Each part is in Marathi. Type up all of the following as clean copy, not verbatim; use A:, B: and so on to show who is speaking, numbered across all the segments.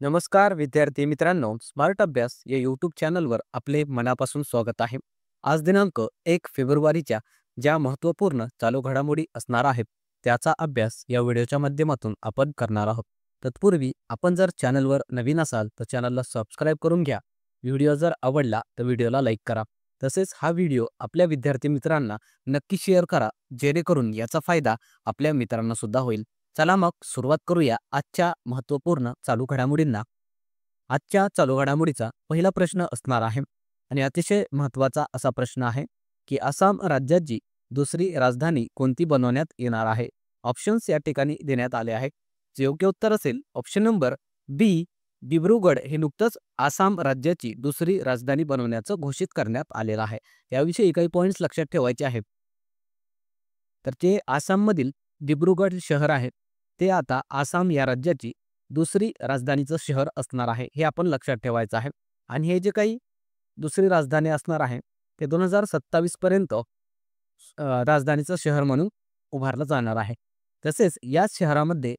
A: नमस्कार विद्यार्थी मित्रांनो, स्मार्ट अभ्यास या यूट्यूब चॅनलवर आपले मनापासून स्वागत आहे. आज दिनांक 1 फेब्रुवारीच्या ज्या महत्त्वपूर्ण चालू घडामोडी असणार आहेत त्याचा अभ्यास या व्हिडिओच्या माध्यमातून आपण करणार आहोत. तत्पूर्वी आपण जर चॅनलवर नवीन असाल तर चॅनलला सबस्क्राईब करून घ्या. व्हिडिओ जर आवडला तर व्हिडिओला लाईक करा. तसेच हा व्हिडिओ आपल्या विद्यार्थी मित्रांना नक्की शेअर करा, जेणेकरून याचा फायदा आपल्या मित्रांना सुद्धा होईल. चला मग सुरुवात करूया आजच्या महत्त्वपूर्ण चालू घडामोडींना. आजच्या चालू घडामोडीचा पहिला प्रश्न असणार आहे आणि अतिशय महत्त्वाचा असा प्रश्न आहे की आसाम राज्याची दुसरी राजधानी कोणती बनवण्यात येणार आहे. ऑप्शन्स या ठिकाणी देण्यात आले आहेत. जे योग्य उत्तर असेल ऑप्शन नंबर बी, दिब्रुगड हे नुकतंच आसाम राज्याची दुसरी राजधानी बनवण्याचं घोषित करण्यात आलेलं आहे. याविषयी काही पॉईंट्स लक्षात ठेवायचे आहेत. तर ते आसाममधील दिब्रुगड शहर आहे, ते आता आसाम या राज्याची दुसरी राजधानीचं शहर असणार आहे, हे आपण लक्षात ठेवायचं आहे. आणि हे जे काही दुसरी राजधानी असणार आहे ते 2027 पर्यंत राजधानीचं शहर म्हणून उभारलं जाणार आहे. तसेच याच शहरामध्ये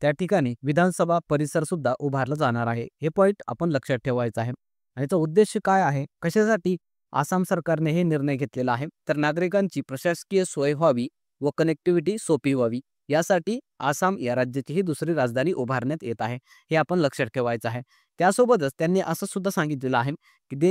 A: त्या ठिकाणी विधानसभा परिसर सुद्धा उभारलं जाणार आहे. हे पॉईंट आपण लक्षात ठेवायचं आहे. आणि याचा उद्देश काय आहे, कशासाठी आसाम सरकारने हे निर्णय घेतलेला आहे, तर नागरिकांची प्रशासकीय सोय व्हावी व कनेक्टिव्हिटी सोपी व्हावी यासाठी आसाम या राज्याची ही दुसरी राजधानी उभारण्यात येत आहे, हे आपण लक्षात ठेवायचं आहे. त्यासोबतच त्यांनी असं सुद्धा सांगितलेलं आहे की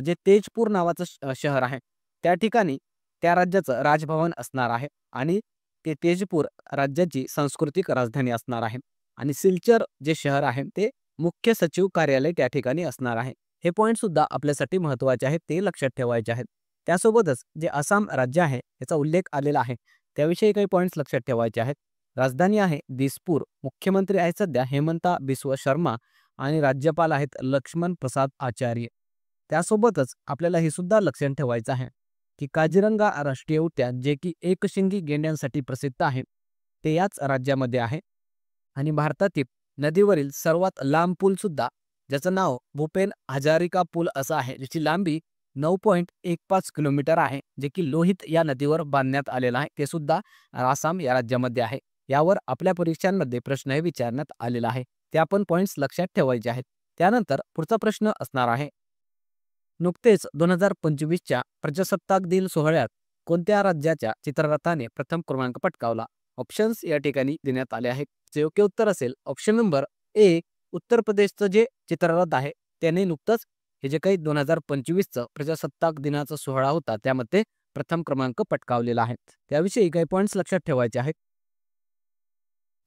A: जे तेजपूर नावाचं शहर आहे त्या ठिकाणी त्या राज्याचं राजभवन असणार आहे आणि ते तेजपूर राज्याची सांस्कृतिक राजधानी असणार आहे. आणि सिलचर जे शहर आहे ते मुख्य सचिव कार्यालय त्या ठिकाणी असणार आहे. हे पॉईंट सुद्धा आपल्यासाठी महत्त्वाचे आहेत, ते लक्षात ठेवायचे आहेत. त्यासोबतच जे आसाम राज्य आहे याचा उल्लेख आलेला आहे त्याविषयी काही पॉईंट्स लक्षात ठेवायचे आहेत. राजधानी आहे दिसपूर, मुख्यमंत्री आहेत सध्या हेमंता बिस्वा शर्मा आणि राज्यपाल आहेत लक्ष्मण प्रसाद आचार्य. त्यासोबतच आपल्याला हे सुद्धा लक्षात ठेवायचं आहे की काझीरंगा राष्ट्रीय उद्यान जे की एकशिंगी गेंड्यांसाठी प्रसिद्ध आहे ते याच राज्यामध्ये आहे. आणि भारतातील नदीवरील सर्वात लांब पूल सुद्धा, ज्याचं नाव भूपेन हजारिका पूल असं आहे, ज्याची लांबी 9.15 किलोमीटर आहे, जे की लोहित या नदीवर बांधण्यात आलेलं आहे, ते सुद्धा आसाम या राज्यामध्ये आहे. यावर आपल्या परीक्षांमध्ये प्रश्न हे विचारण्यात आलेला आहे, ते आपण पॉईंट्स लक्षात ठेवायचे आहेत. त्यानंतर पुढचा प्रश्न असणार आहे, नुकतेच 2025च्या प्रजासत्ताक दिन सोहळ्यात कोणत्या राज्याच्या चित्ररथाने प्रथम क्रमांक पटकावला. ऑप्शन्स या ठिकाणी देण्यात आले आहेत. जे योग्य उत्तर असेल ऑप्शन नंबर ए, उत्तर प्रदेशचं जे चित्ररथ आहे त्याने नुकतंच हे जे काही 2025चं प्रजासत्ताक दिनाचा सोहळा होता त्यामध्ये प्रथम क्रमांक पटकावलेला आहे. त्याविषयी काही पॉईंट्स लक्षात ठेवायचे आहेत.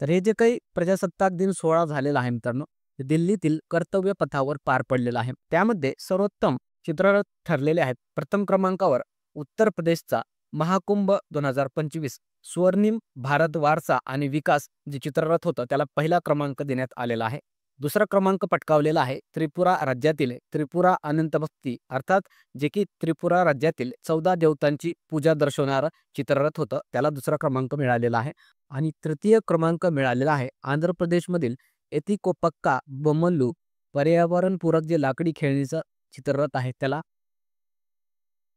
A: तर हे जे काही प्रजासत्ताक दिन सोहळा झालेला आहे मित्रांनो, ते दिल्लीतील कर्तव्य पथावर पार पडलेला आहे. त्यामध्ये सर्वोत्तम चित्ररथ ठरलेले आहेत. प्रथम क्रमांकावर उत्तर प्रदेशचा महाकुंभ 2025 स्वर्णिम भारत वारसा आणि विकास जे चित्ररथ होतं त्याला पहिला क्रमांक देण्यात आलेला आहे. दुसरा क्रमांक पटकावलेला आहे त्रिपुरा राज्यातील त्रिपुरा अनंत भक्ती, अर्थात जे की त्रिपुरा राज्यातील 14 देवतांची पूजा दर्शवणारं चित्ररथ होतं, त्याला दुसरा क्रमांक मिळालेला आहे. आणि तृतीय क्रमांक मिळालेला आहे आंध्र प्रदेशमधील एतिकोपक्का बोमल्लू पर्यावरणपूरक जे लाकडी खेळणीचं चित्ररथ आहे त्याला.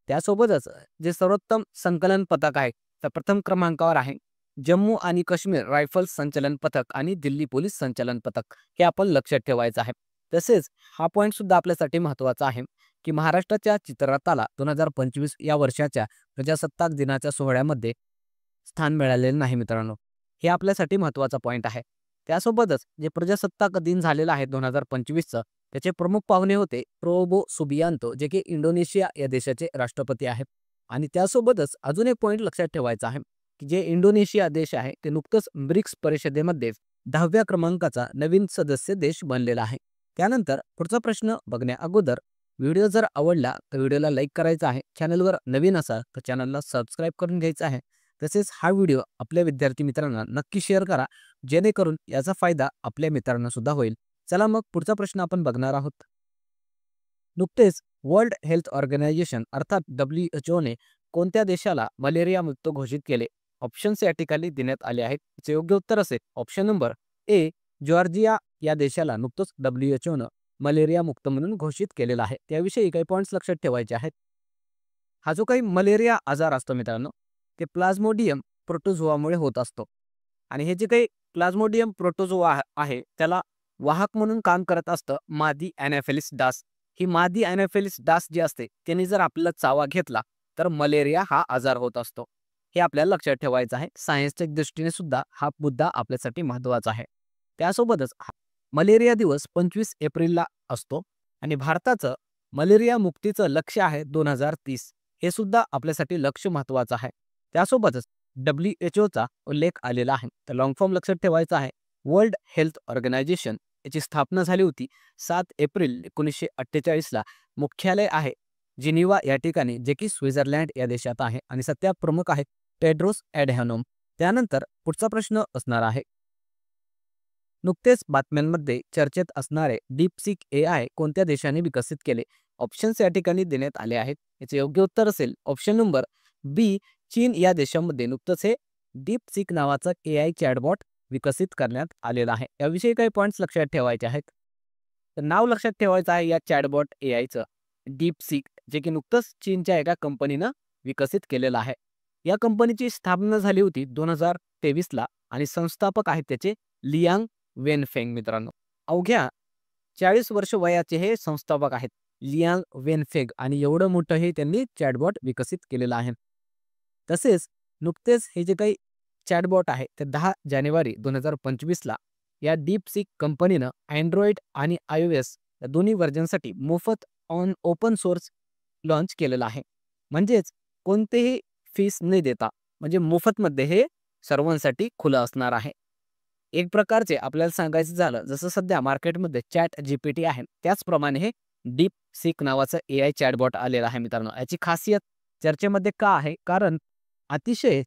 A: त्यासोबतच जे सर्वोत्तम संकलन पथक आहे तर प्रथम क्रमांकावर आहे जम्मू आणि काश्मीर रायफल्स संचलन पथक आणि दिल्ली पोलीस संचलन पथक, हे आपण लक्षात ठेवायचं आहे. तसेच हा पॉईंट सुद्धा आपल्यासाठी महत्त्वाचा आहे की महाराष्ट्राच्या चित्ररथाला 2025 या वर्षाच्या प्रजासत्ताक दिनाच्या सोहळ्यामध्ये स्थान मिळालेलं नाही मित्रांनो, हे आपल्यासाठी महत्त्वाचा पॉईंट आहे. त्यासोबतच जे प्रजासत्ताक दिन झालेला आहे 2025चं त्याचे प्रमुख पाहुणे होते प्रोबो सुबियांतो, जे की इंडोनेशिया या देशाचे राष्ट्रपती आहेत. आणि त्यासोबतच अजून एक पॉईंट लक्षात ठेवायचा आहे की जे इंडोनेशिया देश आहे ते नुकतंच ब्रिक्स परिषदेमध्ये 10व्या क्रमांकाचा नवीन सदस्य देश बनलेला आहे. त्यानंतर पुढचा प्रश्न बघण्या अगोदर व्हिडिओ जर आवडला तर व्हिडिओला लाईक करायचा आहे. चॅनलवर नवीन असाल तर चॅनलला सबस्क्राईब करून घ्यायचं आहे. तसेच हा व्हिडिओ आपल्या विद्यार्थी मित्रांना नक्की शेअर करा, जेणेकरून याचा फायदा आपल्या मित्रांना सुद्धा होईल. चला मग पुढचा प्रश्न आपण बघणार आहोत. नुकतेच वर्ल्ड हेल्थ ऑर्गनायझेशन अर्थात WHO ने कोणत्या देशाला मलेरिया मुक्त घोषित केले. ऑप्शन्स या ठिकाणी देण्यात आले आहेत. जे योग्य उत्तर असेल ऑप्शन नंबर ए, जॉर्जिया या देशाला नुकतंच WHO न मलेरिया मुक्त म्हणून घोषित केलेला आहे. त्याविषयी काही पॉईंट्स लक्षात ठेवायचे आहेत. हा जो काही मलेरिया आजार असतो मित्रांनो, ते प्लाझ्मोडियम प्रोटोझोआमुळे होत असतो. आणि हे जे काही प्लाझ्मोडियम प्रोटोझोआ आहे त्याला वाहक म्हणून काम करत असतं मादी ॲनाफिलिस डास. ही मादी ॲनाफिलिस डास जी असते त्याने जर आपल्याला चावा घेतला तर मलेरिया हा आजार होत असतो. हे आपल्याला लक्षात ठेवायचं आहे. सायन्सच्या दृष्टीने सुद्धा हा मुद्दा आपल्यासाठी महत्त्वाचा आहे. त्यासोबतच मलेरिया दिवस 25 एप्रिलला असतो आणि भारताचं मलेरिया मुक्तीचं लक्ष्य आहे 2030. हे सुद्धा आपल्यासाठी लक्ष्य महत्त्वाचं आहे. त्यासोबतच WHO उल्लेख आलेला आहे. तर लॉंग फॉर्म लक्षात ठेवायचा आहे. वर्ल्ड हेल्थ ऑर्गनायझेशन याची स्थापना झाली होती 7 एप्रिल 1948ला. मुख्यालय आहे जिनिव्हा या ठिकाणी, जे की स्वित्झर्लंड या देशात आहे आणि सध्या प्रमुख आहेत टेड्रोस ॲडहॅनोम. त्यानंतर पुढचा प्रश्न असणार आहे, नुकतेच बातम्यांमध्ये चर्चेत असणारे डीपसीक AI कोणत्या देशाने विकसित केले? ऑप्शन्स या ठिकाणी देण्यात आले आहेत. याचे योग्य उत्तर असेल ऑप्शन नंबर बी, चीन या देशामध्ये नुकतंच हे डीपसीक नावाचा AI चॅटबॉट विकसित करण्यात आलेला आहे. याविषयी काही पॉईंट्स लक्षात ठेवायचे आहेत. तर नाव लक्षात ठेवायचं आहे या चॅटबॉट AIचं डीपसीक, जे की नुकतंच चीनच्या एका कंपनीनं विकसित केलेलं आहे. या कंपनीची स्थापना झाली होती 2023ला आणि संस्थापक आहेत त्याचे लियांग वेनफेंग. मित्रांनो, अवघ्या 40 वर्ष वयाचे हे संस्थापक आहेत लियांग वेनफेंग आणि एवढं मोठं हे त्यांनी चॅटबॉट विकसित केलेलं आहे. तसेच नुकतेच हे जे काही चॅटबॉट आहे ते 10 जानेवारी 2025ला या डीपसीक कंपनीनं अँड्रॉइड आणि iOS या दोन्ही व्हर्जनसाठी मोफत ओपन सोर्स लॉन्च केलेलं आहे. म्हणजेच कोणतेही फीस न देता, म्हणजे मोफतमध्ये हे सर्वांसाठी खुलं असणार आहे. एक प्रकारचे आपल्याला सांगायचं झालं, जसं सध्या मार्केटमध्ये ChatGPT आहे त्याचप्रमाणे हे डीपसीक नावाचं AI चॅटबॉट आलेलं आहे. मित्रांनो, याची खासियत चर्चेमध्ये का आहे? कारण अतिशय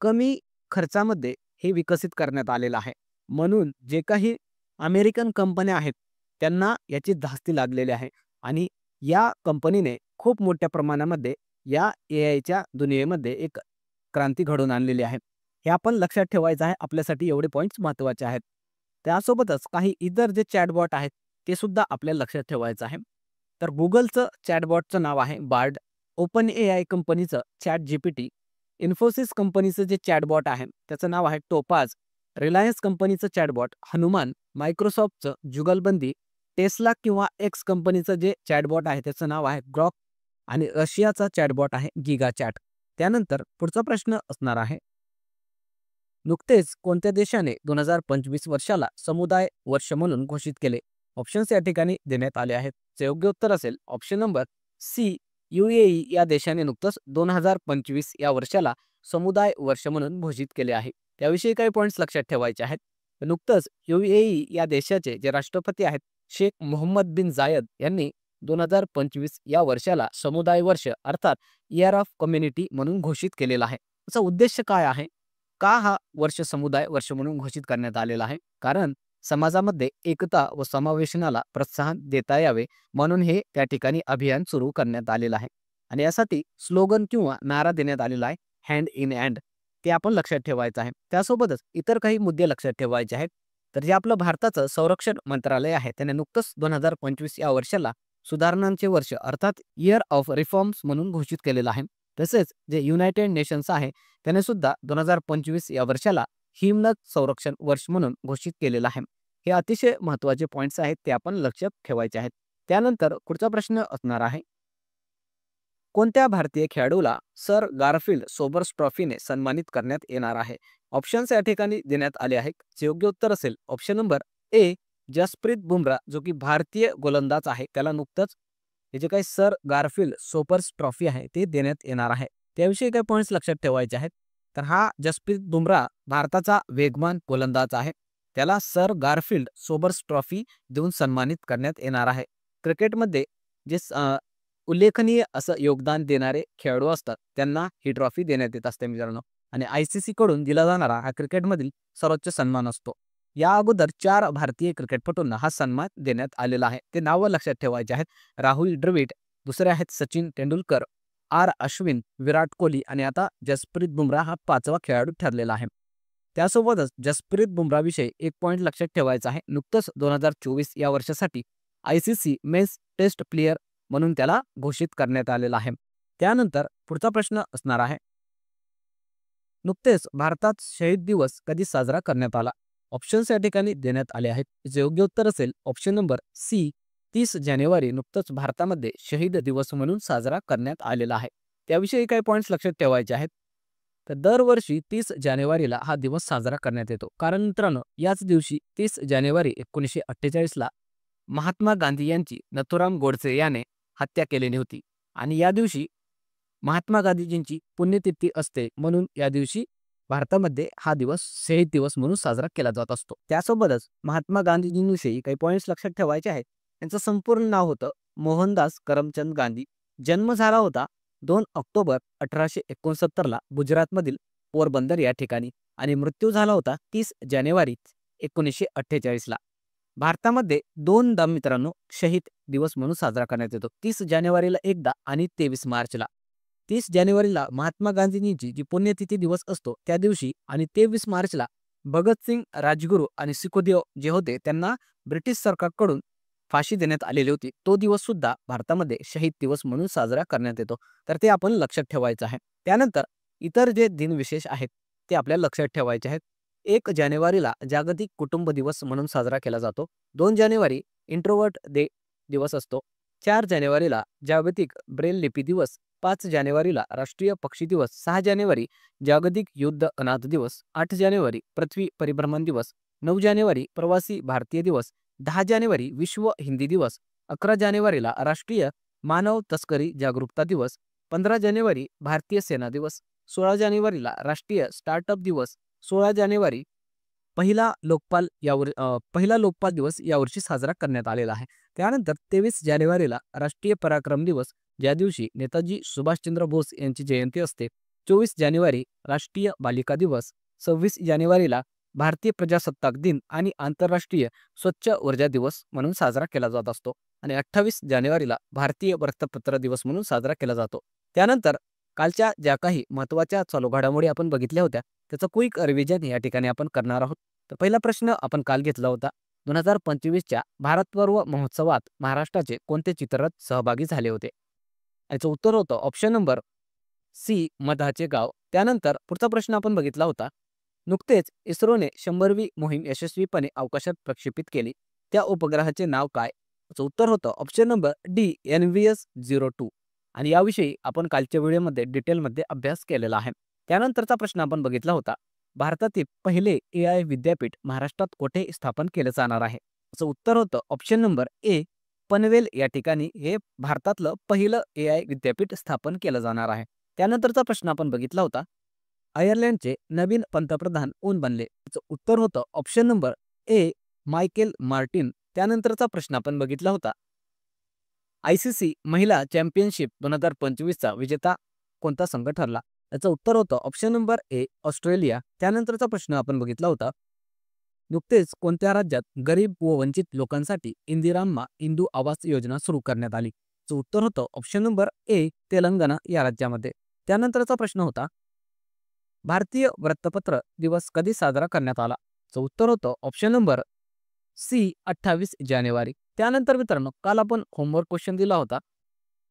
A: कमी खर्चामध्ये हे विकसित करण्यात आलेलं आहे. म्हणून जे काही अमेरिकन कंपन्या आहेत त्यांना याची धास्ती लागलेली आहे आणि या कंपनीने खूप मोठ्या प्रमाणामध्ये या AIच्या दुनियेमध्ये एक क्रांती घडवून आणलेली आहे. हे आपण लक्षात ठेवायचं आहे. आपल्यासाठी एवढे पॉईंट्स महत्त्वाचे आहेत. त्यासोबतच काही इतर जे चॅटबॉट आहेत ते सुद्धा आपल्याला लक्षात ठेवायचं आहे. तर गुगलचं चॅटबॉटचं नाव आहे बार्ड, ओपन AI कंपनीचं ChatGPT, इन्फोसिस कंपनीचं जे चॅटबॉट आहे त्याचं नाव आहे टोपाज, रिलायन्स कंपनीचं चॅटबॉट हनुमान, मायक्रोसॉफ्टचं जुगलबंदी, टेस्ला किंवा एक्स कंपनीचं जे चॅटबॉट आहे त्याचं नाव आहे ग्रॉक आणि रशियाचा चॅटबॉट आहे गिगा चॅट. त्यानंतर पुढचा प्रश्न असणार आहे, नुकतेच कोणत्या देशाने 2025 वर्षाला समुदाय वर्ष म्हणून घोषित केले? ऑप्शन्स या ठिकाणी देण्यात आले आहेत. जे योग्य उत्तर असेल ऑप्शन नंबर सी, UAE या देशाने नुकतंच 2025 या वर्षाला समुदाय वर्ष म्हणून घोषित केले आहे. त्याविषयी काही पॉईंट्स लक्षात ठेवायचे आहेत. नुकतंच UAE या देशाचे जे राष्ट्रपती आहेत शेख मोहम्मद बिन जायद यांनी 2025 या वर्षाला समुदाय वर्ष अर्थात इयर ऑफ कम्युनिटी म्हणून घोषित केलेला आहे. याचा उद्देश काय आहे? का हा वर्ष समुदाय वर्ष म्हणून घोषित करण्यात आलेला आहे? कारण समाजामध्ये एकता व समावेशनाला प्रोत्साहन देता यावे म्हणून हे त्या ठिकाणी अभियान सुरू करण्यात आलेलं आहे आणि यासाठी स्लोगन किंवा नारा देण्यात आलेला आहे हँड इन हँड. ते आपण लक्षात ठेवायचं आहे. त्यासोबतच इतर काही मुद्दे लक्षात ठेवायचे आहेत. तर जे आपलं भारताचं संरक्षण मंत्रालय आहे त्याने नुकतंच 2025 या वर्षाला सुधारणांचे वर्ष अर्थात इयर ऑफ रिफॉर्म्स म्हणून घोषित केलेलं आहे. तसेच जे युनायटेड नेशन्स आहे त्याने सुद्धा 2025 या वर्षाला हिमनद संरक्षण वर्ष म्हणून घोषित केलेलं आहे. हे अतिशय महत्त्वाचे पॉईंट्स आहेत, ते आपण लक्षात ठेवायचे आहेत. त्यानंतर पुढचा प्रश्न असणार आहे, कोणत्या भारतीय खेळाडूला सर गारफील्ड सोबर्स ट्रॉफीने सन्मानित करण्यात येणार आहे? ऑप्शन्स या ठिकाणी देण्यात आले आहेत. जे योग्य उत्तर असेल option number A, Jasprit Bumrah, जो की भारतीय गोलंदाज आहे, त्याला नुकतंच हे जे काही सर गारफील्ड सोबर्स ट्रॉफी आहे ते देण्यात येणार आहे. त्याविषयी काही पॉईंट्स लक्षात ठेवायचे आहेत. तर हा जसप्रीत बुमराह भारताचा वेगवान गोलंदाज आहे. त्याला सर गारफील्ड सोबर्स ट्रॉफी देऊन सन्मानित करण्यात येणार आहे. क्रिकेटमध्ये जे उल्लेखनीय असं योगदान देणारे खेळाडू असतात त्यांना ही ट्रॉफी देण्यात येत असते मित्रांनो. आणि ICC कडून दिला जाणारा हा क्रिकेटमधील सर्वोच्च सन्मान असतो. या अगोदर 4 भारतीय क्रिकेटपटूंना हा सन्मान देण्यात आलेला आहे. ते नावं लक्षात ठेवायचे आहेत. राहुल द्रविड, दुसरे आहेत सचिन तेंडुलकर, R अश्विन, विराट कोहली आणि आता जसप्रीत बुमराह हा 5वा खेळाडू ठरलेला आहे. त्यासोबतच जसप्रीत बुमराहविषयी एक पॉईंट लक्षात ठेवायचा आहे. नुकतंच 2024 या वर्षासाठी ICC मेन्स टेस्ट प्लेयर म्हणून त्याला घोषित करण्यात आलेला आहे. त्यानंतर पुढचा प्रश्न असणार आहे, नुकतेच भारतात शहीद दिवस कधी साजरा करण्यात आला? ऑप्शन्स या ठिकाणी देण्यात आले आहेत. याचे योग्य उत्तर असेल ऑप्शन नंबर सी, 30 जानेवारी नुकतंच भारतामध्ये शहीद दिवस म्हणून साजरा करण्यात आलेला आहे. त्याविषयी काही पॉईंट्स लक्षात ठेवायचे आहेत. तर दरवर्षी 30 जानेवारीला हा दिवस साजरा करण्यात येतो. कारण मित्रांनो, याच दिवशी 30 जानेवारी 1948ला महात्मा गांधी यांची नथुराम गोडसे याने हत्या केलेली होती आणि या दिवशी महात्मा गांधीजींची पुण्यतिथी असते, म्हणून या दिवशी भारतामध्ये हा दिवस शहीद दिवस म्हणून साजरा केला जात असतो. त्यासोबतच महात्मा गांधीजींविषयी काही पॉईंट्स लक्षात ठेवायचे आहेत. त्यांचं संपूर्ण नाव होतं मोहनदास करमचंद गांधी. जन्म झाला होता 2 ऑक्टोबर 1869ला गुजरातमधील पोरबंदर या ठिकाणी आणि मृत्यू झाला होता 30 जानेवारी 1948ला. भारतामध्ये दोनदा मित्रांनो शहीद दिवस म्हणून साजरा करण्यात येतो. 30 जानेवारीला एकदा आणि 23 मार्चला. 30 जानेवारीला महात्मा गांधींची जी पुण्यतिथी दिवस असतो त्या दिवशी आणि 23 मार्चला भगतसिंग, राजगुरू आणि सुखदेव जे होते त्यांना ब्रिटिश सरकारकडून फाशी देण्यात आलेली होती. तो दिवस सुद्धा भारतामध्ये शहीद दिवस म्हणून साजरा करण्यात येतो. तर ते आपण लक्षात ठेवायचं आहे. त्यानंतर इतर जे दिन विशेष आहेत ते आपल्याला लक्षात ठेवायचे आहेत. 1 जानेवारीला जागतिक कुटुंब दिवस म्हणून साजरा केला जातो. 2 जानेवारी इंट्रोवर्ट डे दिवस असतो. 4 जानेवारीला जागतिक ब्रेल लिपी दिवस. 5 जानेवारीला राष्ट्रीय पक्षी दिवस. 6 जानेवारी जागतिक युद्ध अनाथ दिवस. 8 जानेवारी पृथ्वी परिभ्रमण दिवस. 9 जानेवारी प्रवासी भारतीय दिवस. 10 जानेवारी विश्व हिंदी दिवस. 11 जानेवारीला राष्ट्रीय मानव तस्करी जागरूकता दिवस. 15 जानेवारी भारतीय सेना दिवस. 16 जानेवारीला राष्ट्रीय स्टार्टअप दिवस. 16 जानेवारी पहिला लोकपाल दिवस यावर्षी साजरा करण्यात आलेला आहे. त्यानंतर 23 जानेवारीला राष्ट्रीय पराक्रम दिवस, ज्या दिवशी नेताजी सुभाषचंद्र बोस यांची जयंती असते. 24 जानेवारी राष्ट्रीय बालिका दिवस. 26 जानेवारीला भारतीय प्रजासत्ताक दिन आणि आंतरराष्ट्रीय स्वच्छ ऊर्जा दिवस म्हणून साजरा केला जात असतो आणि 28 जानेवारीला भारतीय वृत्तपत्र दिवस म्हणून साजरा केला जातो. त्यानंतर कालच्या ज्या काही महत्त्वाच्या चालू घडामोडी आपण बघितल्या होत्या त्याचं क्विक रिव्हिजन या ठिकाणी आपण करणार आहोत. तर पहिला प्रश्न आपण काल घेतला होता. 2025च्या भारत पर्व महोत्सवात महाराष्ट्राचे कोणते चित्ररथ सहभागी झाले होते? याचं उत्तर होतं ऑप्शन नंबर सी, मधाचे गाव. त्यानंतर पुढचा प्रश्न आपण बघितला होता. नुकतेच इस्रोने 100वी मोहीम यशस्वीपणे अवकाशात प्रक्षेपित केली. त्या उपग्रहाचे नाव काय? याचं उत्तर होतं ऑप्शन नंबर डी, NVS-02 आणि याविषयी आपण कालच्या व्हिडिओमध्ये डिटेलमध्ये अभ्यास केलेला आहे. त्यानंतरचा प्रश्न आपण बघितला होता. भारतातील पहिले AI विद्यापीठ महाराष्ट्रात कोठे स्थापन केले जाणार आहे? याचं उत्तर होतं ऑप्शन नंबर ए, पनवेल या ठिकाणी हे भारतातलं पहिलं AI विद्यापीठ स्थापन केलं जाणार आहे. त्यानंतरचा प्रश्न आपण बघितला होता. आयर्लंडचे नवीन पंतप्रधान कोण बनले? याचं उत्तर होतं ऑप्शन नंबर ए, मायकेल मार्टिन. त्यानंतरचा प्रश्न आपण बघितला होता. ICC महिला चॅम्पियनशिप 2025चा विजेता कोणता संघ ठरला? याचं उत्तर होतं ऑप्शन नंबर ए, ऑस्ट्रेलिया. त्यानंतरचा प्रश्न आपण बघितला होता. नुकतेच कोणत्या राज्यात गरीब व वंचित लोकांसाठी इंदिराम्मा इंदू आवास योजना सुरू करण्यात आली? याचं उत्तर होतं ऑप्शन नंबर ए, तेलंगणा या राज्यामध्ये. त्यानंतरचा प्रश्न होता. भारतीय वृत्तपत्र दिवस कधी साजरा करण्यात आला? याचं उत्तर होतं ऑप्शन नंबर सी, 28 जानेवारी. त्यानंतर मित्रांनो काल आपण होमवर्क क्वेश्चन दिला होता.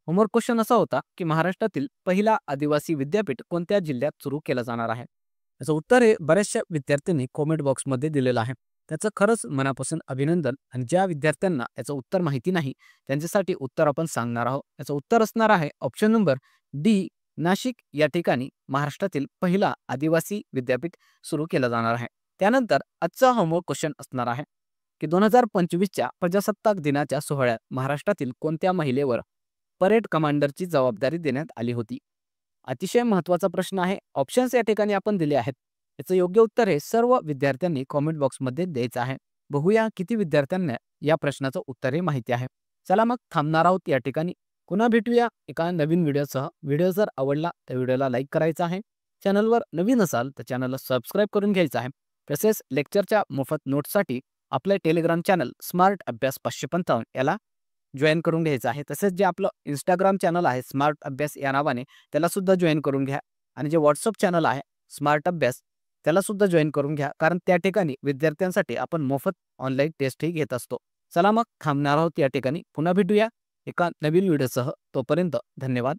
A: होमवर्क क्वेश्चन असा होता की महाराष्ट्रातील पहिला आदिवासी विद्यापीठ कोणत्या जिल्ह्यात सुरू केलं जाणार आहे? याचं उत्तर हे बऱ्याचशा विद्यार्थ्यांनी कॉमेंट बॉक्समध्ये दिलेलं आहे. त्याचं खरंच मनापासून अभिनंदन. आणि ज्या विद्यार्थ्यांना याचं उत्तर माहिती नाही त्यांच्यासाठी उत्तर आपण सांगणार आहोत. याचं उत्तर असणार आहे ऑप्शन नंबर डी, नाशिक या ठिकाणी महाराष्ट्रातील पहिला आदिवासी विद्यापीठ सुरू केलं जाणार आहे. त्यानंतर आजचा होमवर्क क्वेश्चन असणार आहे की 2025च्या प्रजासत्ताक दिनाच्या सोहळ्यात महाराष्ट्रातील कोणत्या महिलेवर परेड कमांडरची जबाबदारी देण्यात आली होती? अतिशय महत्त्वाचा प्रश्न आहे. ऑप्शन्स या ठिकाणी आपण दिले आहेत. याचं योग्य उत्तर हे सर्व विद्यार्थ्यांनी कॉमेंट बॉक्समध्ये द्यायचं आहे. बघूया किती विद्यार्थ्यांना या प्रश्नाचं उत्तर हे माहिती आहे. चला मग थांबणार आहोत या ठिकाणी. पुन्हा भेटूया एका नवीन व्हिडिओसह. व्हिडिओ जर आवडला तर व्हिडिओला लाईक करायचा आहे. चॅनलवर नवीन असाल तर चॅनलला सबस्क्राईब करून घ्यायचं आहे. तसेच लेक्चरच्या मोफत नोट्ससाठी आपलं टेलिग्राम चॅनल स्मार्ट अभ्यास 555 याला जॉईन करून घ्यायचं आहे. तसेच जे आपलं इंस्टाग्राम चॅनल आहे स्मार्ट अभ्यास या नावाने त्याला सुद्धा जॉईन करून घ्या. आणि जे व्हॉट्सअप चॅनल आहे स्मार्ट अभ्यास त्याला सुद्धा जॉईन करून घ्या. कारण त्या ठिकाणी विद्यार्थ्यांसाठी आपण मोफत ऑनलाईन टेस्टही घेत असतो. चला मग थांबणार आहोत या ठिकाणी. पुन्हा भेटूया एका नवीन व्हिडिओसह. तोपर्यंत धन्यवाद.